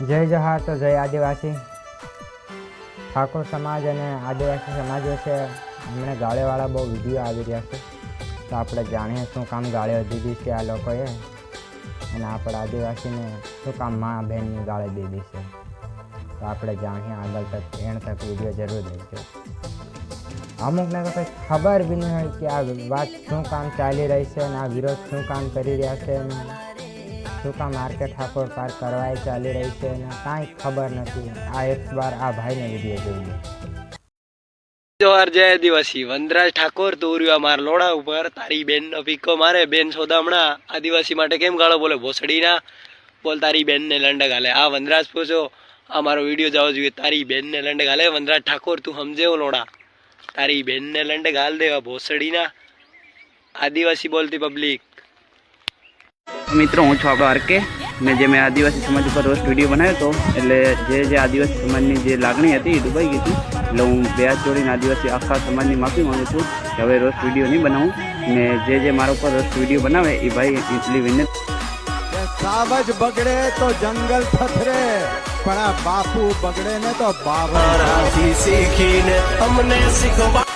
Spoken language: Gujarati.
જય જહાર તો જય આદિવાસી. ઠાકોર સમાજ અને આદિવાસી સમાજ વિશે હમણાં ગાળેવાળા બહુ વિડીયો આવી રહ્યા છે, તો આપણે જાણીએ શું કામ ગાળે દીધી છે આ લોકોએ, અને આપણે આદિવાસીને શું કામ મા બહેનની ગાળે દીધી છે. તો આપણે જાણીએ, આગળ તક એણ તક વિડીયો જરૂર દેજો. અમુકને તો કંઈ ખબર બી નહીં હોય કે આ વાત શું કામ ચાલી રહી છે અને આ વિરોધ શું કામ કરી રહ્યા છે, અને શું કામ આરકે ઠાકોર પાર્ક કરવાય ચાલી રહી છે અને કાંઈ ખબર નથી. આ એક વાર આ ભાઈને વિડીયો જોઈએ. જોહાર જય આદિવાસી. વનરાજ ઠાકોર તો ઉર્યા માર લોડા ઉપર તારી બેન નો પીકો મારે. બેન સોદામણા આદિવાસી માટે કેમ ગાળો બોલે? ભોસડીના બોલ તારી બેન ને લંડ ગાલે. આ વનરાજ પૂછો, આ મારો વિડીયો જવો જોઈએ. તારી બેન ને લંડ ગાલે વનરાજ ઠાકોર, તું સમજેવો લોડા? તારી બેન ને લંડ ગાલ દેવા ભોસડીના આદિવાસી બોલતી પબ્લિક. મિત્રો, હું છું આપણો આરકે ને જે મેં આદિવાસી સમાજ ઉપર રોસ્ટ વિડીયો બનાવ્યો હતો, એટલે જે આદિવાસી સમાજની જે લાગણી હતી એ દુભાઈ ગઈ હતી. એટલે હું બે હાથ જોડીને આદિવાસી આખા સમાજની માફી માંગુ છું કે હવે રોસ્ટ વિડીયો નહીં બનાવું. ને જે મારા ઉપર રોસ્ટ વિડીયો બનાવે એ ભાઈ એટલી વિનંતી. સાવજ બગડે તો જંગલ થથરે, પણ આ બાપુ બગડે ને તો બાબા શીખીને અમને શીખવા.